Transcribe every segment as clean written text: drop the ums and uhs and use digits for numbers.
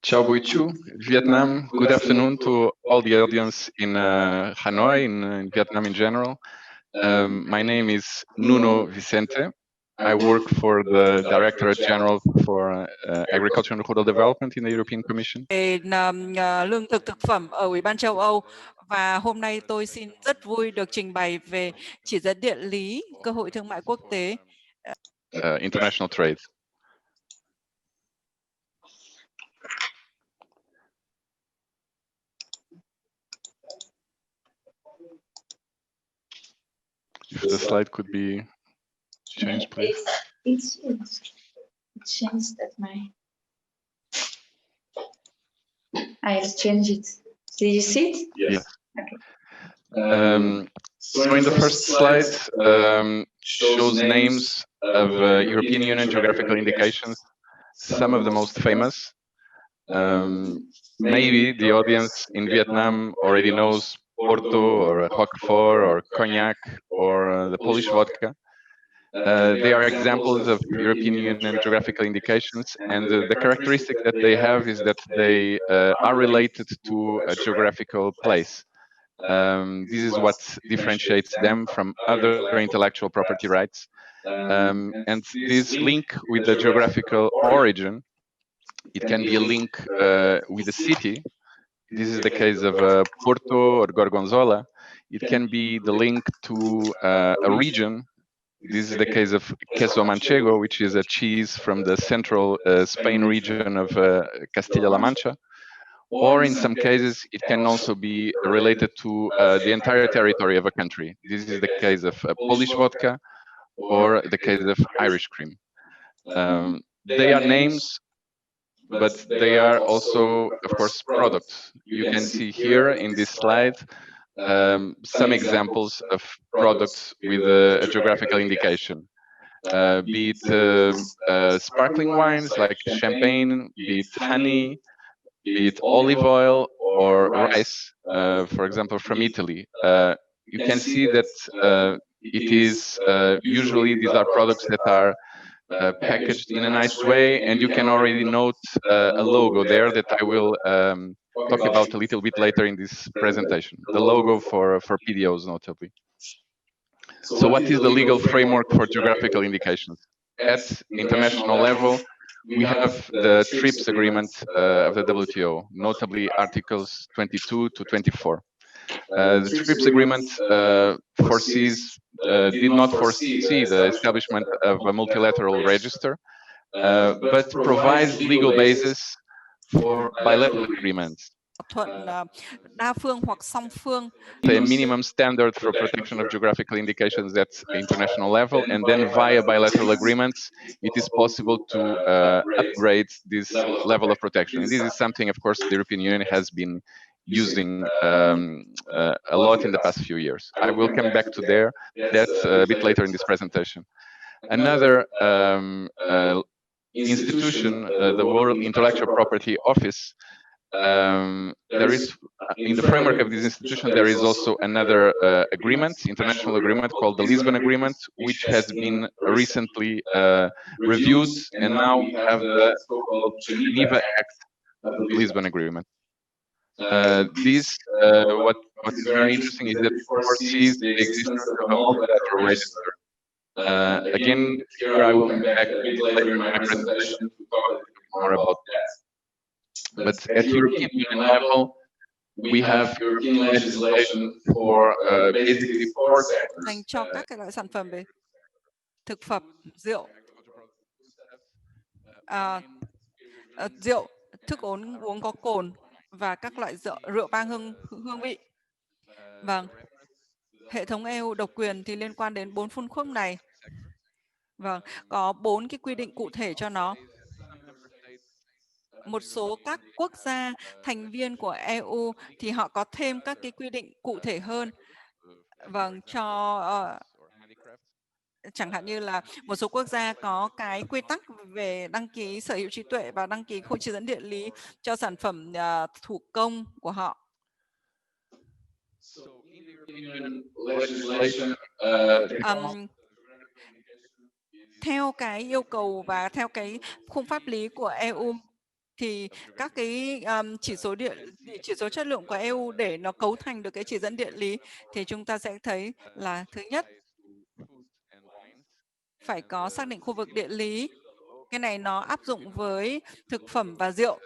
Ciao Boichu, Vietnam. Good afternoon to all the audience in Hanoi, in Vietnam in general. My name is Nuno Vicente. I work for the Directorate General for Agriculture and Rural Development in the European Commission. Lương thực thực phẩm ở Ủy ban châu Âu, và hôm nay tôi xin rất vui được trình bày về chỉ dẫn địa lý cơ hội thương mại quốc tế. International trade. If the slide could be changed, please. It's changed at my. I have changed it. Did you see it? Yes. Okay. So in the first slide shows names of European Union geographical indications, some of the most famous. Maybe the audience in Vietnam already knows Porto or Roquefort or Cognac or the Polish vodka. They are examples of European Union geographical indications, and the characteristic that they have is that they are related to a geographical place. This is what differentiates them from other intellectual property rights. And this link with the geographical origin, it can be a link with a city. This is the case of Porto or Gorgonzola. It can be the link to a region. This is the case of queso manchego, which is a cheese from the central Spain region of Castilla-La Mancha. Or in some cases, it can also be related to the entire territory of a country. This is the case of Polish vodka or the case of Irish cream. They are names, but they are also, of course, products. You can see here in this slide some examples of products with a geographical indication. Be it sparkling wines like champagne, be it honey, be it olive oil or rice, for example, from Italy. You can see that it is usually these are products that are packaged in a nice way, and you can already note a logo there that I will talk about a little bit later in this presentation, the logo for PDOs notably. So what is the legal framework for geographical indications? At international level, we have the TRIPS agreement of the WTO, notably articles 22 to 24. The TRIPS agreement did not foresee the establishment of a multilateral register, but provides legal basis for bilateral agreements. Đa phương hoặc song phương. The minimum standard for protection of geographical indications at international level, and then via bilateral agreements, it is possible to upgrade this level of protection. And this is something, of course, the European Union has been using a lot in the past few years. I will come back to that a bit later in this presentation. Another institution, the World Intellectual Property Office, there is, in the framework of this institution, there is also another agreement, international agreement called the Lisbon Agreement, which has been recently reviewed, and now we have the so-called Geneva Act of the Lisbon Agreement. What is very interesting is that it foresees the existence of a multilateral register. Again, here I will come back a bit later in my presentation to talk a little bit more about that. But at European Union level, we have European legislation for basically four sectors. Dành cho các cái loại sản phẩm về thực phẩm, rượu, rượu, thức uống có cồn và các loại rượu ba hương vị. Vâng. Hệ thống EU độc quyền thì liên quan đến 4 phân khúc này. Vâng, có 4 cái quy định cụ thể cho nó. Một số các quốc gia thành viên của EU thì họ có thêm các cái quy định cụ thể hơn. Vâng, cho chẳng hạn như là một số quốc gia có cái quy tắc về đăng ký sở hữu trí tuệ và đăng ký khối chỉ dẫn địa lý cho sản phẩm thủ công của họ. Theo cái yêu cầu và theo cái khung pháp lý của EU thì các cái chỉ số chất lượng của EU để nó cấu thành được cái chỉ dẫn địa lý thì chúng ta sẽ thấy là thứ nhất phải có xác định khu vực địa lý. Cái này nó áp dụng với thực phẩm và rượu.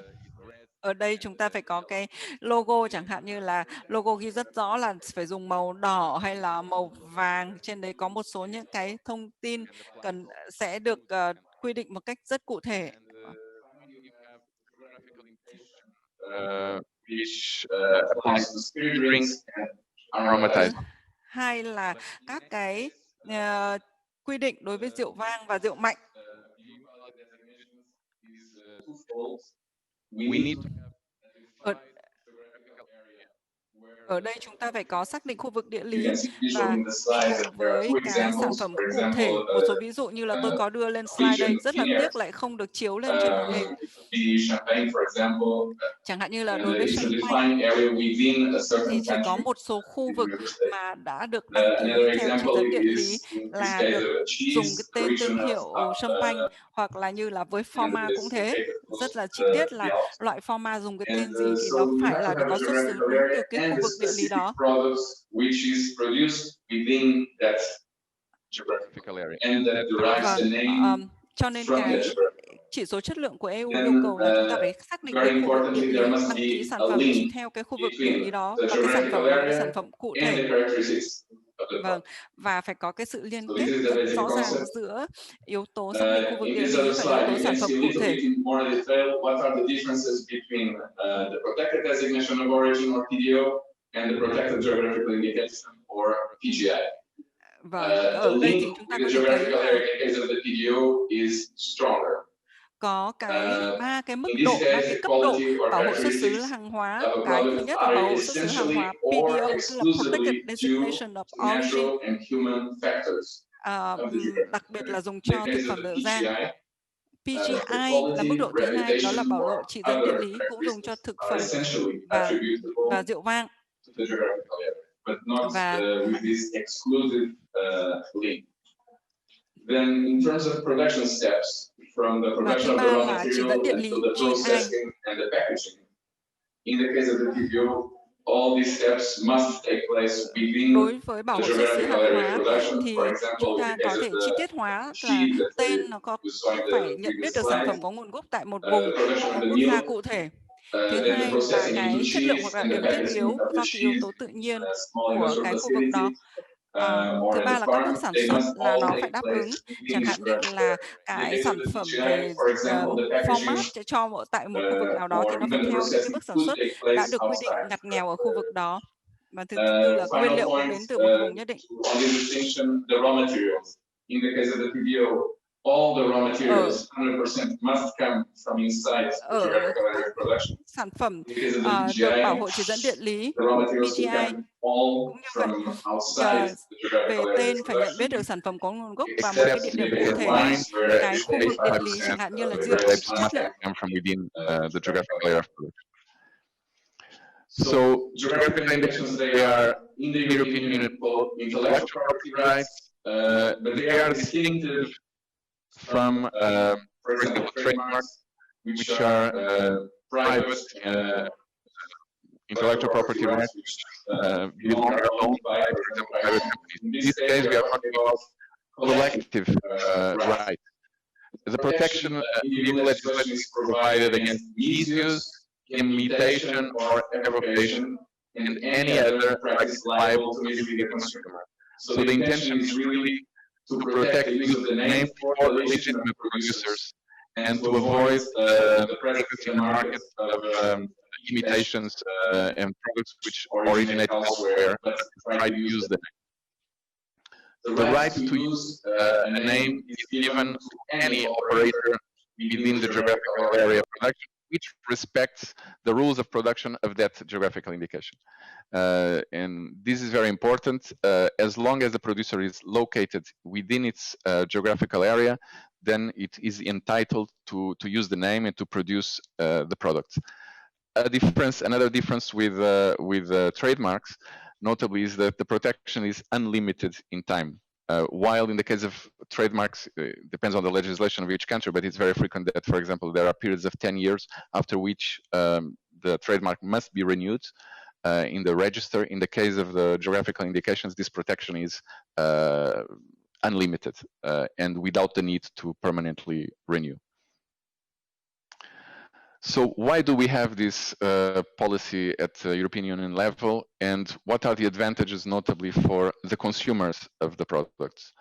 Ở đây chúng ta phải có cái logo, chẳng hạn như là logo ghi rất rõ là phải dùng màu đỏ hay là màu vàng. Trên đấy có một số những cái thông tin sẽ được quy định một cách rất cụ thể. Which applies to spirit drinks and aromatized. Hai là các cái quy định đối với rượu vang và rượu mạnh. We need Ở đây chúng ta phải có xác định khu vực địa lý và đi cùng với cái sản phẩm cụ thể. Một số ví dụ như là tôi có đưa lên slide đây, rất là tiếc lại không được chiếu lên trên màn hình. Chẳng hạn như là đối với champagne thì chỉ có một số khu vực mà đã được đăng ký theo chỉ dẫn địa lý là được dùng cái tên thương hiệu champagne, hoặc là như là với format cũng thế, rất là chi tiết là loại format dùng cái tên gì thì nó phải là có xuất xứ đúng từ cái khu vực địa lý đó. Vâng, cho nên cái chỉ số chất lượng của EU yêu cầu là chúng ta phải xác định được khu vực địa lý, đăng ký sản phẩm theo cái khu vực địa lý đó, và cái sản phẩm là một cái sản phẩm cụ thể. Vâng, và phải có cái sự liên kết rất rõ ràng giữa yếu tố xác định khu vực địa lý và yếu tố sản phẩm cụ thể. Vâng, ở đây thì chúng ta có thể thấy là có ba cái mức độ, ba cái cấp độ bảo hộ xuất xứ hàng hóa. Cái thứ nhất là bảo hộ xuất xứ hàng hóa PDO, tức là Protected Designation of Origin, đặc biệt là dùng cho thực phẩm rượu vang. PGI là mức độ thứ hai, đó là bảo hộ chỉ dẫn địa lý cũng dùng cho thực phẩm và rượu vang. Và Then, in terms of production steps, from the production of the raw material until the processing and the packaging, in the case of the TPO, all these steps must take place within đối với bảo hộ xuất xứ hàng hóa thì for chúng example, ta có thể chi tiết hóa là tên nó có phải nhận biết được sản phẩm có nguồn gốc tại một vùng, một quốc gia cụ thể. Thứ hai là cái chất lượng hoặc là điểm thiết yếu do cái yếu tố tự nhiên của cái khu vực đó. Thứ ba là các bước sản xuất là nó phải đáp ứng, chẳng hạn như là cái sản phẩm về format cho tại một khu vực nào đó thì nó phải theo những cái bước sản xuất đã được quy định ngặt nghèo ở khu vực đó. Và thứ tư là nguyên liệu cũng đến từ một vùng nhất định. All the raw materials, 100% must come from inside the geographical area of production. Sản phẩm được bảo hộ chỉ dẫn địa lý PGI cũng như vậy, về tên phải nhận biết được sản phẩm có nguồn gốc và một cái địa điểm cụ thể. Cái khu vực địa lý chẳng hạn như là rượu chất lượng. So, geographical indications, they are in the European Union called intellectual property rights, but they are distinctive from, for example, trademarks, which are private intellectual property rights belong alone by, for example, private companies. In this case, we are talking about collective right. The protection in the legislation is provided against misuse, imitation, or evocation, and any other practice liable to mislead the consumer. So the intention is really to protect the use of the name for legitimate producers and to avoid the presence in the market of imitations and products which originate elsewhere but try to use the name. The right to use a name is given to any operator within the geographical area of production which respects the rules of production of that geographical indication. And this is very important. As long as the producer is located within its geographical area, then it is entitled to use the name and to produce the product. Another difference with trademarks, notably, is that the protection is unlimited in time. While in the case of trademarks depends on the legislation of each country, but it's very frequent that, for example, there are periods of 10 years after which the trademark must be renewed in the register. In the case of the geographical indications, this protection is unlimited and without the need to permanently renew. So why do we have this policy at the European Union level, and what are the advantages notably for the consumers of the products?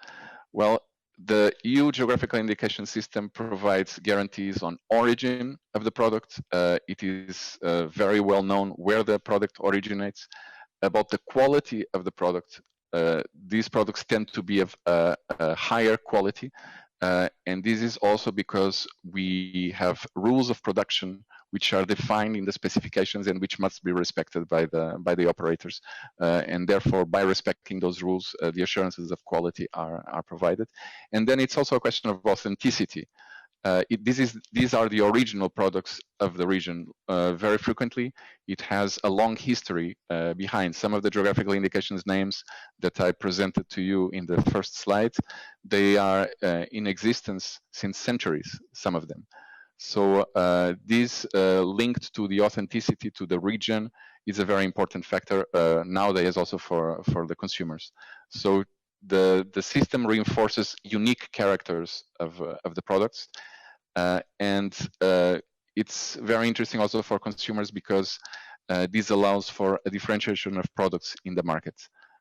Well, the EU geographical indication system provides guarantees on origin of the product. It is very well known where the product originates. About the quality of the product, these products tend to be of a higher quality. And this is also because we have rules of production which are defined in the specifications and which must be respected by the operators. And therefore, by respecting those rules, the assurances of quality are provided. And then it's also a question of authenticity. These are the original products of the region. Very frequently, it has a long history behind. Some of the geographical indications names that I presented to you in the first slide, they are in existence since centuries, some of them. So this linked to the authenticity to the region is a very important factor nowadays also for the consumers. So the system reinforces unique characters of the products. And it's very interesting also for consumers because this allows for a differentiation of products in the market.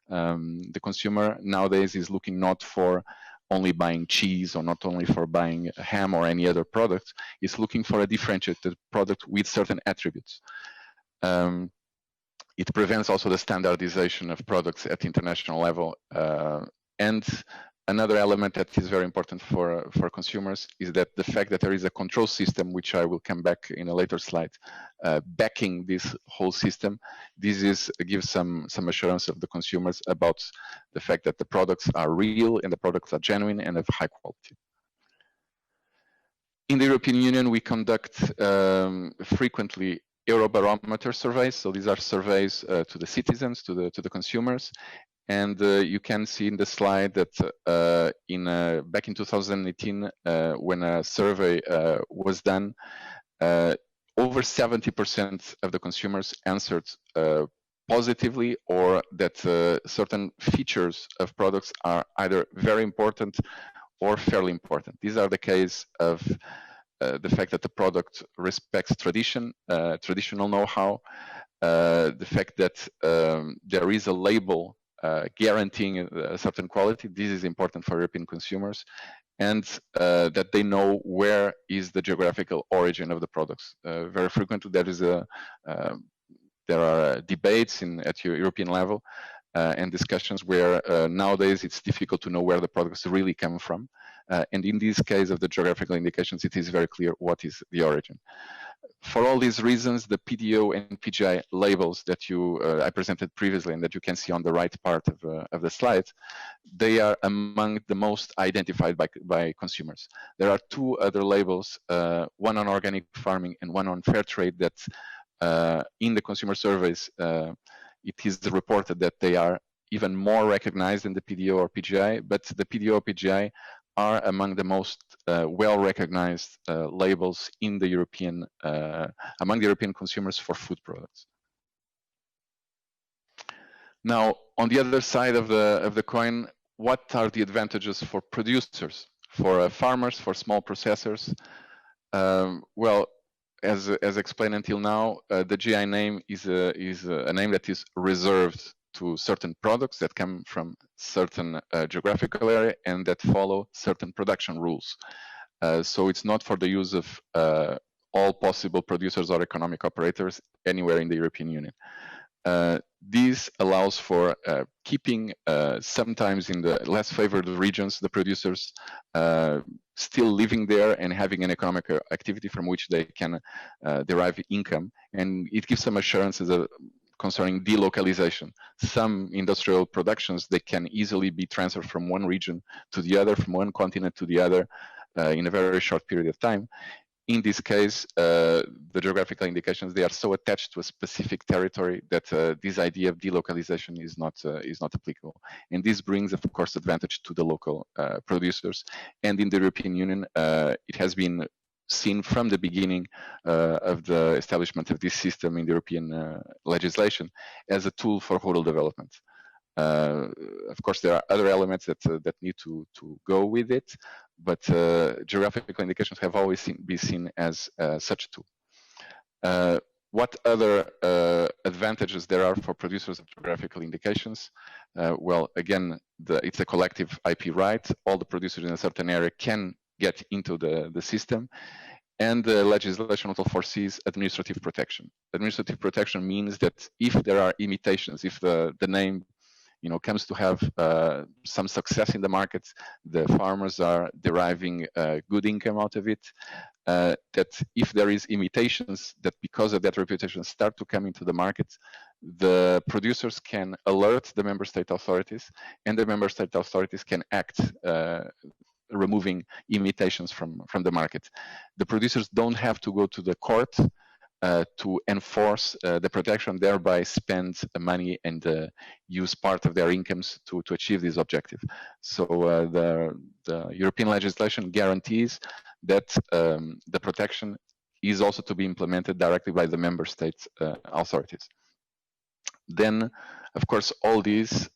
The consumer nowadays is looking not for only buying cheese or not only for buying ham or any other product, is looking for a differentiated product with certain attributes. It prevents also the standardization of products at international level. And another element that is very important for consumers is that the fact that there is a control system, which I will come back in a later slide, backing this whole system. This gives some assurance of the consumers about the fact that the products are real and the products are genuine and of high quality. In the European Union, we conduct frequently Eurobarometer surveys. So these are surveys to the citizens, to the consumers. And you can see in the slide that back in 2018, when a survey was done, over 70% of the consumers answered positively, or that certain features of products are either very important or fairly important. These are the case of the fact that the product respects tradition, traditional know-how, the fact that there is a label guaranteeing a certain quality. This is important for European consumers, and that they know where is the geographical origin of the products. Very frequently, there are debates at European level and discussions where nowadays it's difficult to know where the products really come from. And in this case of the geographical indications, it is very clear what is the origin. For all these reasons, the PDO and PGI labels that I presented previously and that you can see on the right part of the slide, they are among the most identified by consumers. There are two other labels, one on organic farming and one on fair trade, that in the consumer surveys, it is reported that they are even more recognized than the PDO or PGI, but the PDO or PGI are among the most well-recognized labels in the European, among the European consumers for food products. Now, on the other side of the coin, what are the advantages for producers, for farmers, for small processors? Well, as explained until now, the GI name is a name that is reserved to certain products that come from certain geographical area and that follow certain production rules. So it's not for the use of all possible producers or economic operators anywhere in the European Union. This allows for keeping sometimes in the less favored regions, the producers still living there and having an economic activity from which they can derive income. And it gives some assurances concerning delocalization. Some industrial productions, they can easily be transferred from one region to the other, from one continent to the other in a very short period of time. in this case, the geographical indications, they are so attached to a specific territory that this idea of delocalization is not applicable. And this brings, of course, advantage to the local producers. And in the European Union, it has been seen from the beginning of the establishment of this system in the European legislation as a tool for rural development. Of course, there are other elements that need to go with it, but geographical indications have always been seen as such a tool. What other advantages there are for producers of geographical indications? Well, again, it's a collective IP right. All the producers in a certain area can get into the system. And the legislation also foresees administrative protection. Administrative protection means that if there are imitations, if the name comes to have some success in the markets, the farmers are deriving good income out of it, that if there is imitations that because of that reputation start to come into the market, the producers can alert the member state authorities, and the member state authorities can act removing imitations from the market. The producers don't have to go to the court to enforce the protection, thereby spend money and use part of their incomes to achieve this objective. So the European legislation guarantees that the protection is also to be implemented directly by the member state authorities. Then, of course, all this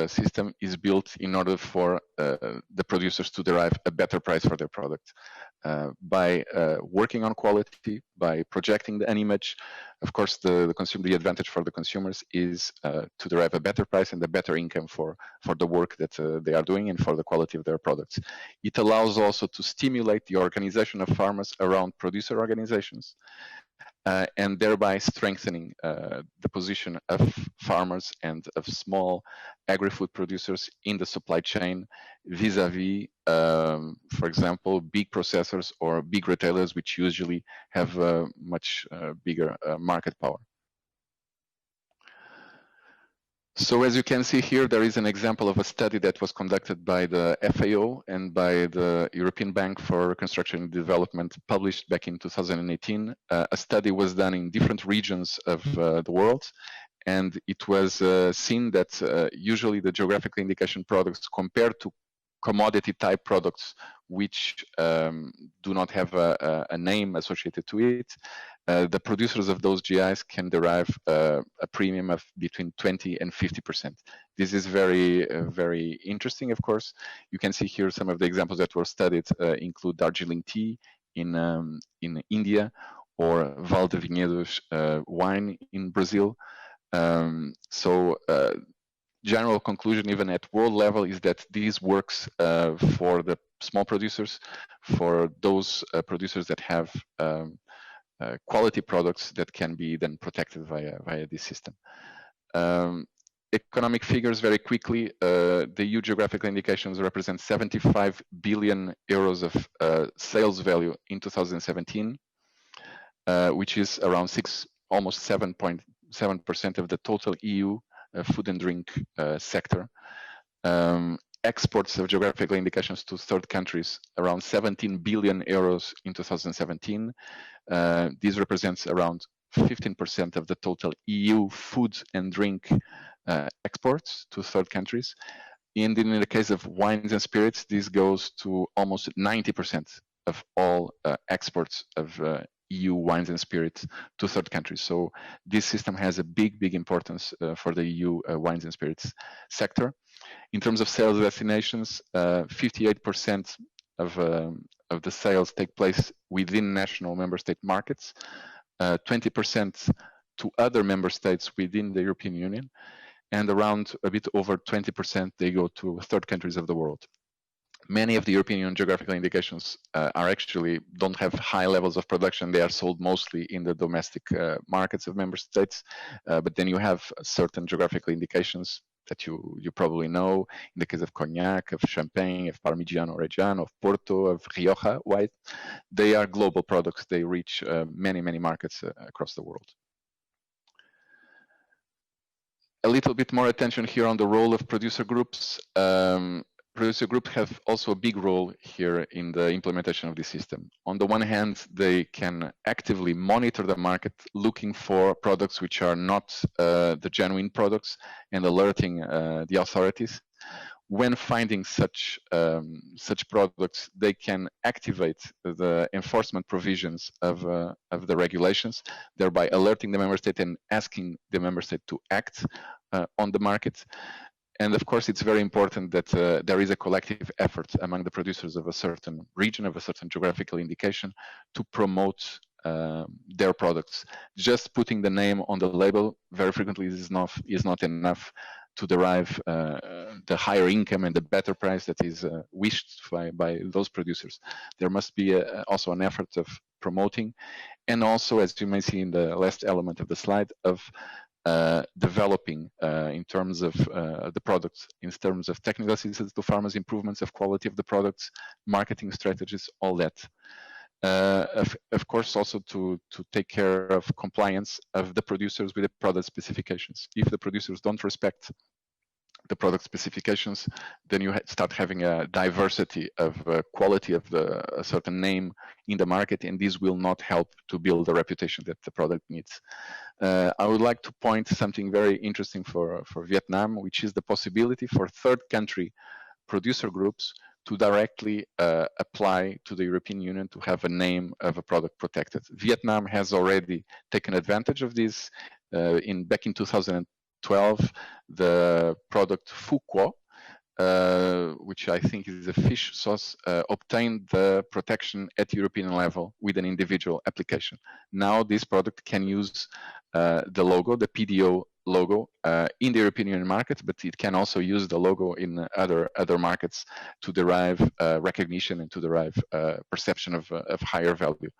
system is built in order for the producers to derive a better price for their product. By working on quality, by projecting an image, of course, the advantage for the consumers is to derive a better price and a better income for the work that they are doing and for the quality of their products. It allows also to stimulate the organization of farmers around producer organizations, and thereby strengthening the position of farmers and of small agri-food producers in the supply chain vis-a-vis, for example, big processors or big retailers, which usually have much bigger market power. So as you can see here, there is an example of a study that was conducted by the FAO and by the European Bank for Reconstruction and Development, published back in 2018. A study was done in different regions of the world, and it was seen that usually the geographical indication products compared to commodity type products which do not have a name associated to it, the producers of those GIs can derive a premium of between 20 and 50%. This is very, very interesting, of course. You can see here some of the examples that were studied include Darjeeling tea in India, or Val de Vinhedos wine in Brazil. General conclusion, even at world level, is that this works for the small producers, for those producers that have quality products that can be then protected via this system. Economic figures very quickly. The EU geographical indications represent 75 billion euros of sales value in 2017, which is around almost 7.7% of the total EU food and drink sector. Exports of geographical indications to third countries, around 17 billion euros in 2017. This represents around 15% of the total EU food and drink exports to third countries. And in the case of wines and spirits, this goes to almost 90% of all exports of EU wines and spirits to third countries. So this system has a big importance for the EU wines and spirits sector. In terms of sales destinations, 58% of the sales take place within national member state markets, 20% to other member states within the European Union, and around a bit over 20% they go to third countries of the world. Many of the European Union geographical indications don't have high levels of production. They are sold mostly in the domestic markets of member states, but then you have certain geographical indications that you probably know, in the case of Cognac, of Champagne, of Parmigiano Reggiano, of Porto, of Rioja white. They are global products. They reach many markets across the world. A little bit more attention here on the role of producer groups. producer groups have also a big role here in the implementation of this system. On the one hand, they can actively monitor the market, looking for products which are not the genuine products and alerting the authorities. When finding such products, they can activate the enforcement provisions of the regulations, thereby alerting the member state and asking the member state to act on the market. And of course, it's very important that there is a collective effort among the producers of a certain region, of a certain geographical indication, to promote their products. Just putting the name on the label very frequently is not enough to derive the higher income and the better price that is wished by those producers. There must be also an effort of promoting, and also, as you may see in the last element of the slide, of developing in terms of the products, in terms of technical assistance to farmers, improvements of quality of the products, marketing strategies, all that. Of course, also to take care of compliance of the producers with the product specifications. If the producers don't respect the product specifications, then you start having a diversity of quality of a certain name in the market, and this will not help to build the reputation that the product needs. I would like to point to something very interesting for Vietnam, which is the possibility for third country producer groups to directly apply to the European Union to have a name of a product protected. Vietnam has already taken advantage of this. Back in 2012, the product Phu Quoc, which I think is a fish sauce, obtained the protection at European level with an individual application. Now this product can use the logo, the PDO logo, in the European Union market, but it can also use the logo in other markets to derive recognition and to derive perception of higher value.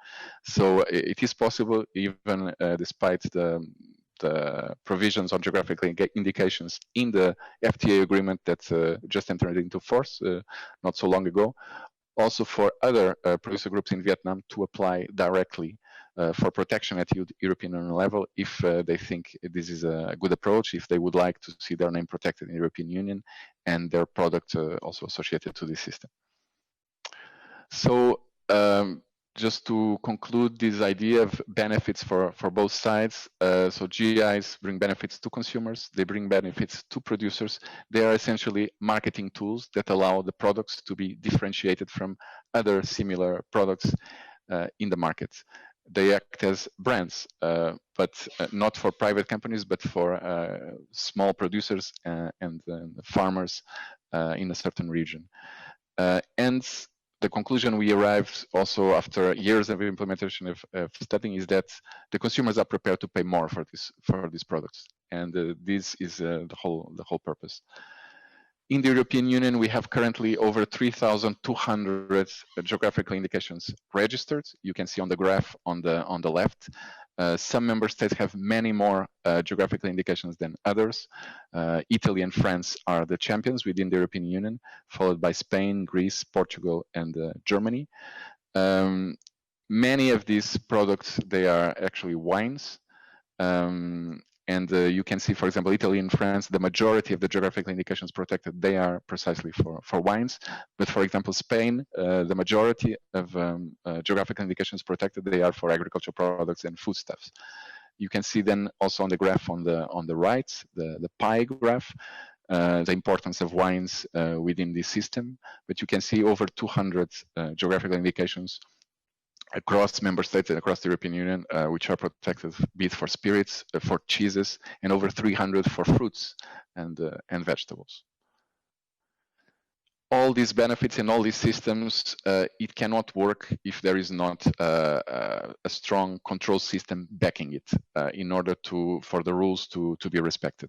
So it is possible, even despite the provisions on geographical indications in the FTA agreement that just entered into force not so long ago, also for other producer groups in Vietnam to apply directly for protection at European Union level if they think this is a good approach, if they would like to see their name protected in the European Union and their product also associated to this system. So just to conclude this idea of benefits for both sides, so GIs bring benefits to consumers, they bring benefits to producers. They are essentially marketing tools that allow the products to be differentiated from other similar products in the market. They act as brands, but not for private companies, but for small producers and farmers in a certain region. And the conclusion we arrived also after years of implementation of studying is that the consumers are prepared to pay more for these products, and this is the whole purpose. In the European Union, we have currently over 3,200 geographical indications registered. You can see on the graph on the left. Some member states have many more geographical indications than others. Italy and France are the champions within the European Union, followed by Spain, Greece, Portugal, and Germany. Many of these products, they are actually wines. And you can see, for example, Italy and France, the majority of the geographical indications protected, they are precisely for wines. But for example, Spain, the majority of geographical indications protected, they are for agricultural products and foodstuffs. You can see then also on the graph on the right, the pie graph, the importance of wines within this system. But you can see over 200 geographical indications across member states and across the European Union, which are protected, be it for spirits, for cheeses, and over 300 for fruits and vegetables. All these benefits and all these systems, it cannot work if there is not a strong control system backing it in order for the rules to be respected.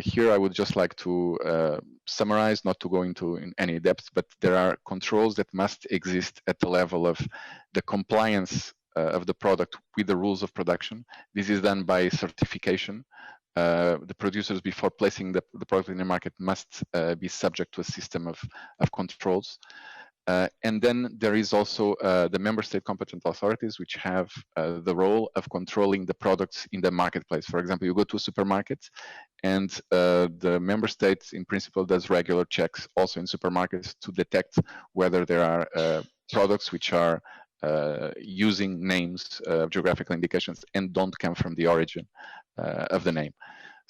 Here I would just like to summarize, not to go into in any depth, but there are controls that must exist at the level of the compliance of the product with the rules of production. This is done by certification. The producers, before placing the product in the market, must be subject to a system of controls. And then there is also the member state competent authorities, which have the role of controlling the products in the marketplace. For example, you go to a supermarket, and the member state, in principle, does regular checks also in supermarkets to detect whether there are products which are using names, geographical indications, and don't come from the origin of the name.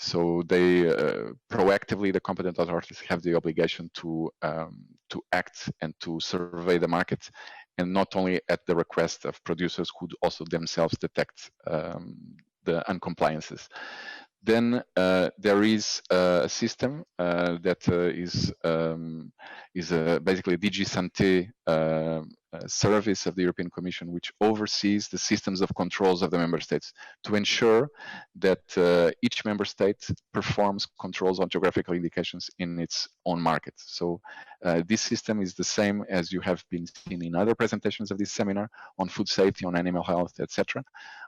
So they proactively, the competent authorities have the obligation to act and to survey the market, and not only at the request of producers who also themselves detect the uncompliances. Then there is a system that is basically a DG Santé service of the European Commission, which oversees the systems of controls of the member states to ensure that each member state performs controls on geographical indications in its own market. So this system is the same as you have been seeing in other presentations of this seminar on food safety, on animal health, etc.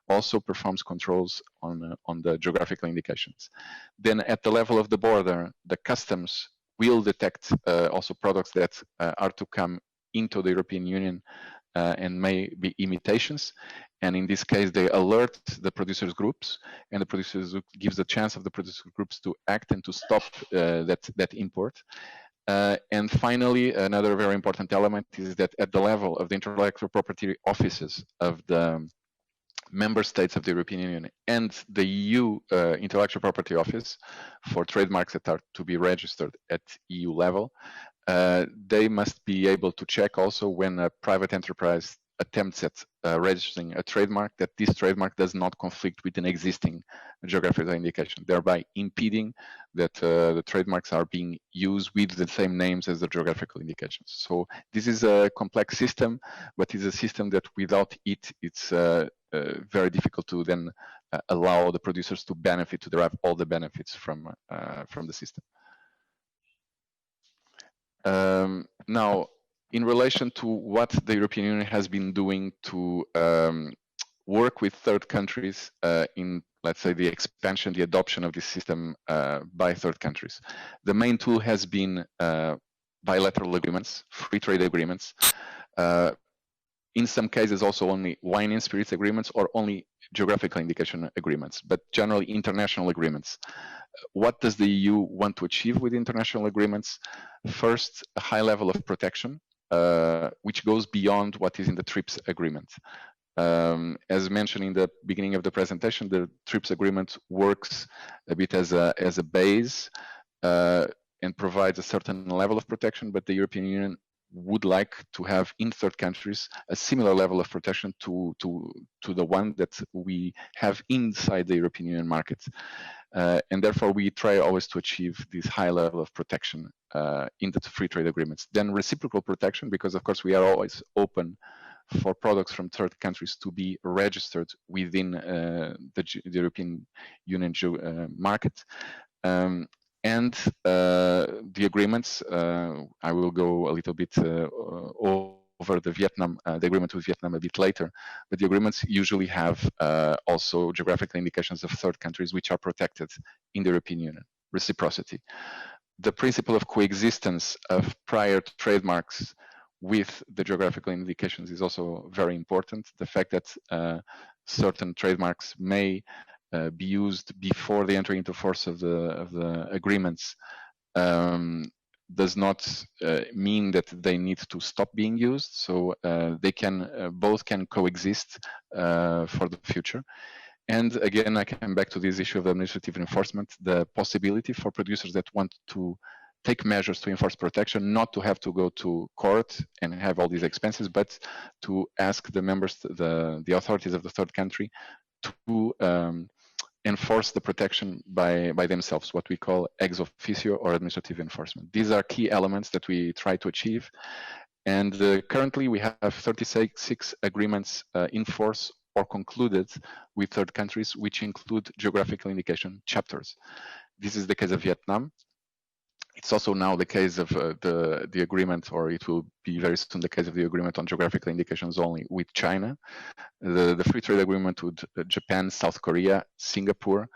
Also performs controls on the geographical indications. Then at the level of the border, the customs will detect also products that are to come into the European Union and may be imitations. And in this case, they alert the producers groups, and the producers group gives a chance of the producer groups to act and to stop that import. And finally, another very important element is that at the level of the intellectual property offices of the member states of the European Union and the EU Intellectual Property Office for trademarks that are to be registered at EU level, they must be able to check also when a private enterprise attempts at registering a trademark, that this trademark does not conflict with an existing geographical indication, thereby impeding that the trademarks are being used with the same names as the geographical indications. So this is a complex system, but it's a system that without it, it's very difficult to then allow the producers to benefit, to derive all the benefits from the system. Now, in relation to what the European Union has been doing to work with third countries in, let's say, the expansion, the adoption of this system by third countries, the main tool has been bilateral agreements, free trade agreements. In some cases, also only wine and spirits agreements or only geographical indication agreements, but generally international agreements. What does the EU want to achieve with international agreements? First, a high level of protection, which goes beyond what is in the TRIPS agreement. As mentioned in the beginning of the presentation, the TRIPS agreement works a bit as a base and provides a certain level of protection, but the European Union would like to have in third countries a similar level of protection to the one that we have inside the European Union market. And therefore we try always to achieve this high level of protection in the free trade agreements. Then reciprocal protection, because of course we are always open for products from third countries to be registered within the European Union market. And the agreements, I will go a little bit over the agreement with Vietnam a bit later, but the agreements usually have also geographical indications of third countries which are protected in the European Union, reciprocity. The principle of coexistence of prior trademarks with the geographical indications is also very important. The fact that certain trademarks may be used before the entry into force of the agreements does not mean that they need to stop being used. So they can both can coexist for the future. And again, I come back to this issue of administrative enforcement, the possibility for producers that want to take measures to enforce protection, not to have to go to court and have all these expenses, but to ask the members, the authorities of the third country to enforce the protection by themselves, what we call ex officio or administrative enforcement. These are key elements that we try to achieve. And currently we have 36 agreements in force or concluded with third countries, which include geographical indication chapters. This is the case of Vietnam. It's also now the case of the agreement, or it will be very soon the case of the agreement on geographical indications only with China, the free trade agreement with Japan, South Korea, Singapore,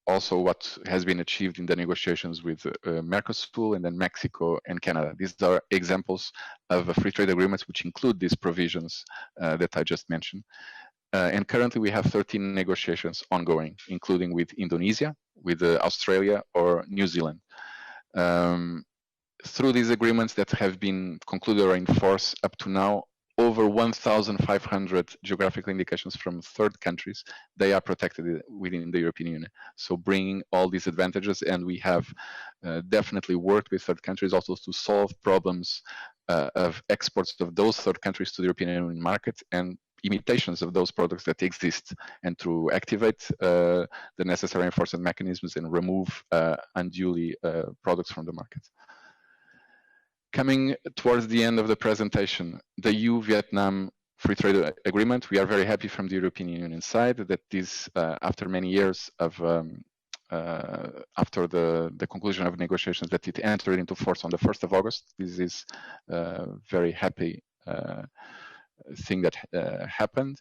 also what has been achieved in the negotiations with Mercosur and then Mexico and Canada. These are examples of free trade agreements which include these provisions that I just mentioned. And currently we have 13 negotiations ongoing, including with Indonesia, with Australia or New Zealand. Through these agreements that have been concluded or in force up to now, over 1,500 geographical indications from third countries, they are protected within the European Union. So bringing all these advantages, and we have definitely worked with third countries also to solve problems of exports of those third countries to the European Union market and imitations of those products that exist, and to activate the necessary enforcement mechanisms and remove unduly products from the market. Coming towards the end of the presentation, the EU-Vietnam Free Trade Agreement, we are very happy from the European Union side that this, after many years of, after the conclusion of negotiations, that it entered into force on the 1st of August. This is a very happy thing that happened.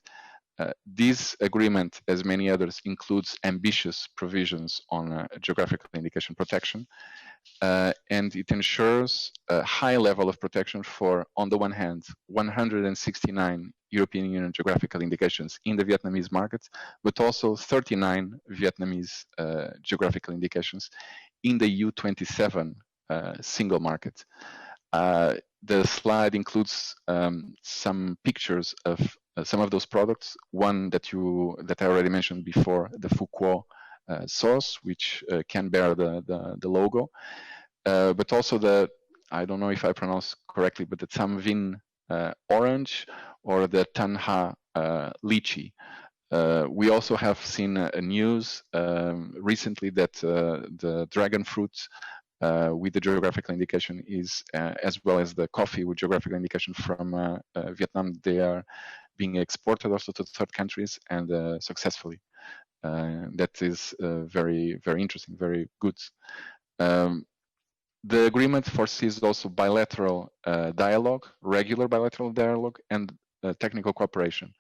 This agreement, as many others, includes ambitious provisions on geographical indication protection. And it ensures a high level of protection for, on the one hand, 169 European Union geographical indications in the Vietnamese market, but also 39 Vietnamese geographical indications in the EU27 single market. The slide includes some pictures of some of those products. One that I already mentioned before, the Phu Quoc sauce, which can bear the logo, but also the, I don't know if I pronounce correctly, but the Tam Vinh orange or the Tan Ha lychee. We also have seen news recently that the dragon fruit with the geographical indication is, as well as the coffee with geographical indication from Vietnam, they are being exported also to third countries, and successfully. That is very, very interesting, very good. The agreement foresees also bilateral dialogue, regular bilateral dialogue, and technical cooperation.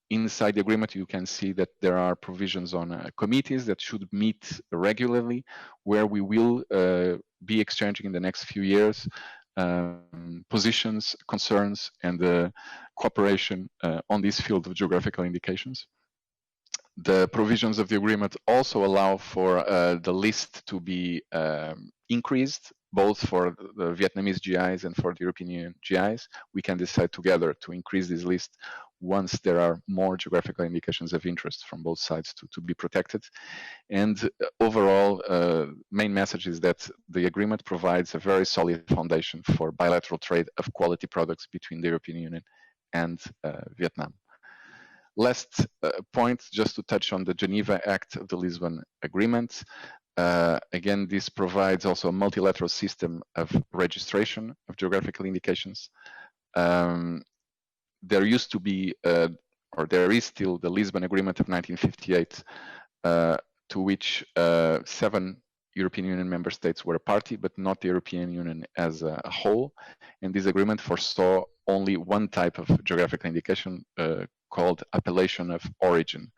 Inside the agreement, you can see that there are provisions on committees that should meet regularly, where we will be exchanging in the next few years positions, concerns, and cooperation on this field of geographical indications. The provisions of the agreement also allow for the list to be increased, both for the Vietnamese GIs and for the European Union GIs. We can decide together to increase this list once there are more geographical indications of interest from both sides to be protected. And overall, main message is that the agreement provides a very solid foundation for bilateral trade of quality products between the European Union and Vietnam. Last point, just to touch on the Geneva Act of the Lisbon Agreement. Again, this provides also a multilateral system of registration of geographical indications. There used to be, or there is still, the Lisbon Agreement of 1958, to which 7 European Union member states were a party, but not the European Union as a whole. And this agreement foresaw only one type of geographical indication called appellation of origin.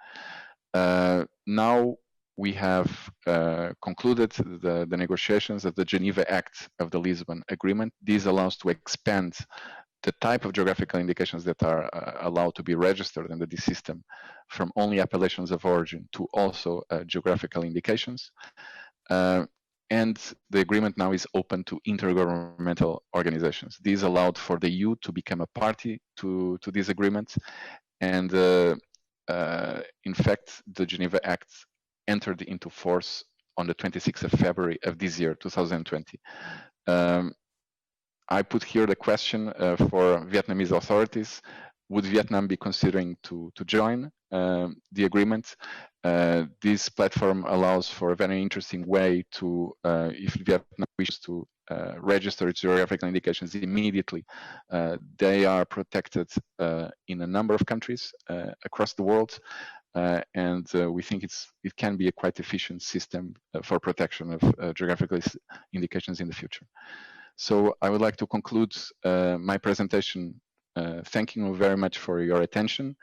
Now we have concluded the negotiations of the Geneva Act of the Lisbon Agreement. This allows to expand the type of geographical indications that are allowed to be registered under this system from only appellations of origin to also geographical indications. And the agreement now is open to intergovernmental organizations. These allowed for the EU to become a party to this agreement. And in fact, the Geneva Act entered into force on the 26th of February of this year, 2020. I put here the question for Vietnamese authorities: would Vietnam be considering to join the agreement? This platform allows for a very interesting way to, if Vietnam wishes to register its geographical indications immediately, they are protected in a number of countries across the world. And we think it can be a quite efficient system for protection of geographical indications in the future. So I would like to conclude my presentation thanking you very much for your attention,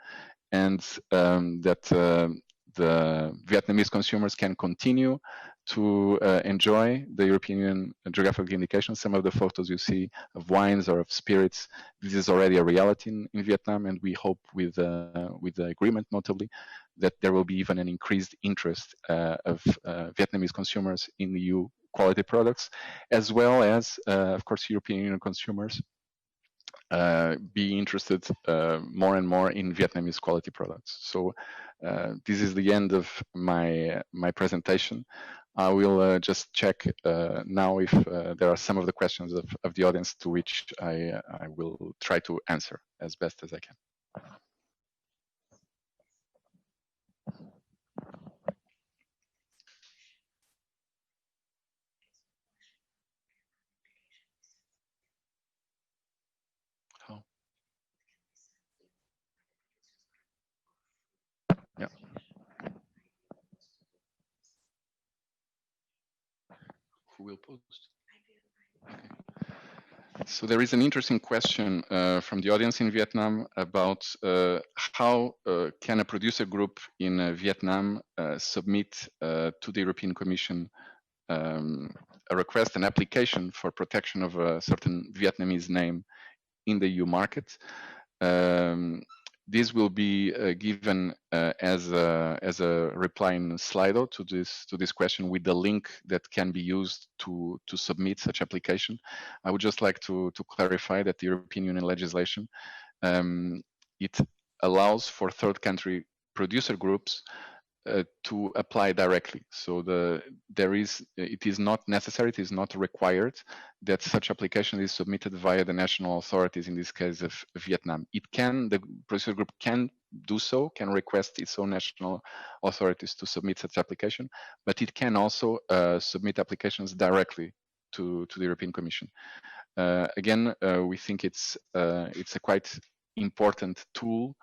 and that the Vietnamese consumers can continue to enjoy the European Union geographical indications. Some of the photos you see of wines or of spirits, this is already a reality in Vietnam, and we hope with the agreement, notably, that there will be even an increased interest of Vietnamese consumers in EU quality products, as well as, of course, European Union consumers be interested more and more in Vietnamese quality products. So this is the end of my presentation. I will just check now if there are some of the questions of the audience to which I will try to answer as best as I can. Yeah. Who will post? Okay. So there is an interesting question from the audience in Vietnam about how can a producer group in Vietnam submit to the European Commission a request, an application for protection of a certain Vietnamese name in the EU market. This will be given as a reply in Slido to this question with the link that can be used to submit such application. I would just like to clarify that the European Union legislation it allows for third country producer groups to apply directly. So it is not necessary, it is not required that such application is submitted via the national authorities, in this case of Vietnam. The producer group can do so, can request its own national authorities to submit such application, but it can also submit applications directly to the European Commission. Again, we think it's a quite important tool.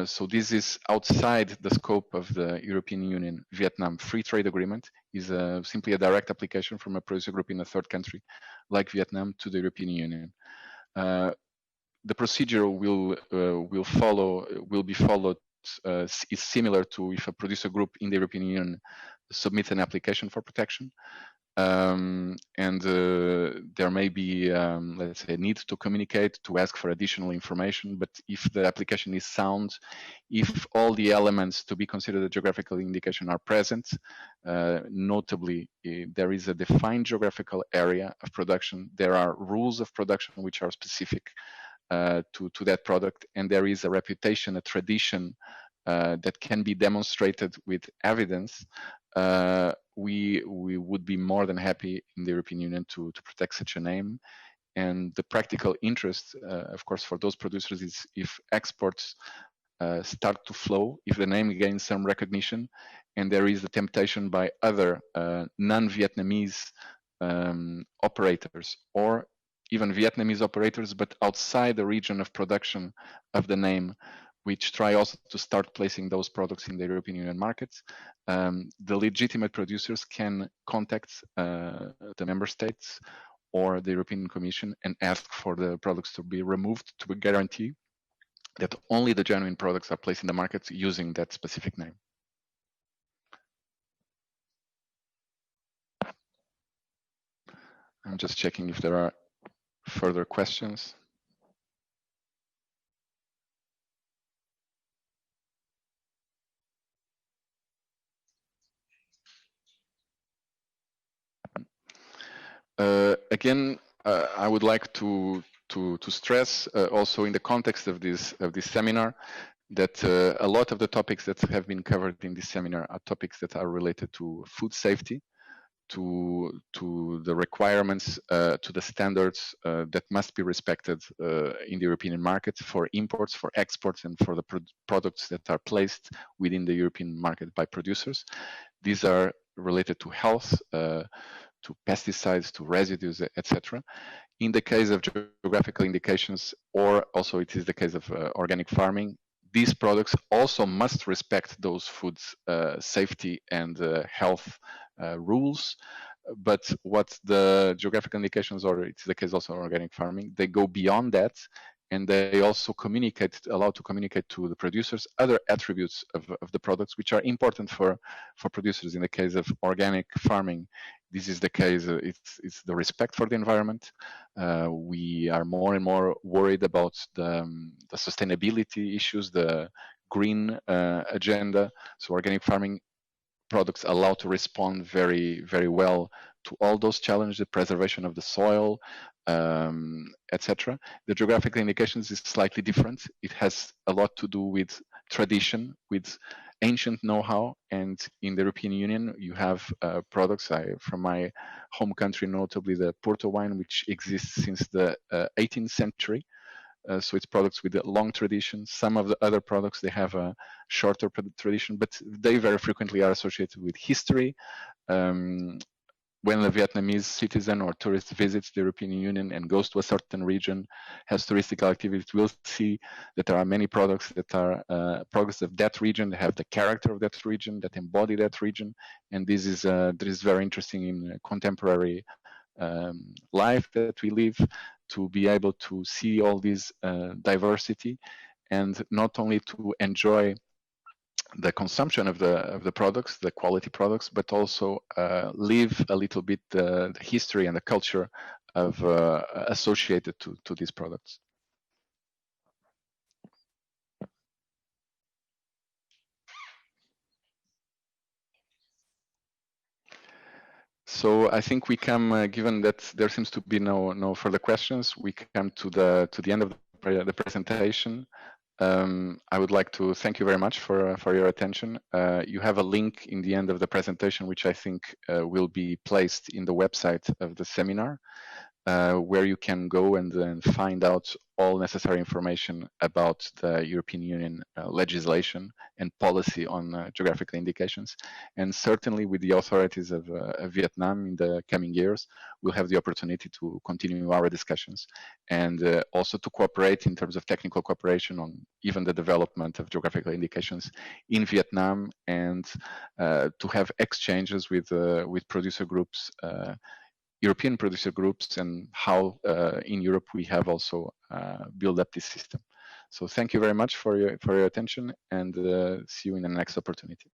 So this is outside the scope of the European Union Vietnam Free Trade Agreement, is simply a direct application from a producer group in a third country like Vietnam to the European Union. The procedure will be followed is similar to if a producer group in the European Union submits an application for protection. There may be, let's say, a need to communicate, to ask for additional information, but if the application is sound, if all the elements to be considered a geographical indication are present, notably, there is a defined geographical area of production, there are rules of production which are specific to that product, and there is a reputation, a tradition that can be demonstrated with evidence, we would be more than happy in the European Union to protect such a name. And the practical interest, of course, for those producers is if exports start to flow, if the name gains some recognition, and there is the temptation by other non-Vietnamese operators or even Vietnamese operators, but outside the region of production of the name, which try also to start placing those products in the European Union markets. The legitimate producers can contact the member states or the European Commission and ask for the products to be removed to guarantee that only the genuine products are placed in the markets using that specific name. I'm just checking if there are further questions. Again, I would like to stress also in the context of this seminar that a lot of the topics that have been covered in this seminar are topics that are related to food safety, to the requirements, to the standards that must be respected in the European market for imports, for exports, and for the products that are placed within the European market by producers. These are related to health, to pesticides, to residues, etc. In the case of geographical indications, or also it is the case of organic farming, these products also must respect those food safety and health rules. But what the geographical indications, or it's the case also of organic farming, they go beyond that, and they also allow to communicate to the producers other attributes of the products which are important for producers. In the case of organic farming, this is the case, it's the respect for the environment. We are more and more worried about the sustainability issues, the green agenda. So organic farming products allow to respond very, very well to all those challenges, the preservation of the soil, etc. The geographical indications is slightly different. It has a lot to do with tradition, with ancient know-how, and in the European Union, you have products from my home country, notably the Porto wine, which exists since the 18th century. So it's products with a long tradition. Some of the other products, they have a shorter tradition, but they very frequently are associated with history. When a Vietnamese citizen or tourist visits the European Union and goes to a certain region, has touristic activities, will see that there are many products that are products of that region, that have the character of that region, that embody that region. And this is very interesting in contemporary life that we live, to be able to see all this diversity, and not only to enjoy the consumption of the products, the quality products, but also live a little bit the history and the culture of associated to these products. So I think we come, given that there seems to be no further questions, we come to the end of the presentation. I would like to thank you very much for your attention. You have a link in the end of the presentation, which I think will be placed in the website of the seminar, where you can go and then find out all necessary information about the European Union legislation and policy on geographical indications. And certainly with the authorities of Vietnam in the coming years, we'll have the opportunity to continue our discussions, and also to cooperate in terms of technical cooperation on even the development of geographical indications in Vietnam, and to have exchanges with producer groups, European producer groups, and how in Europe we have also built up this system. So thank you very much for your attention, and see you in the next opportunity.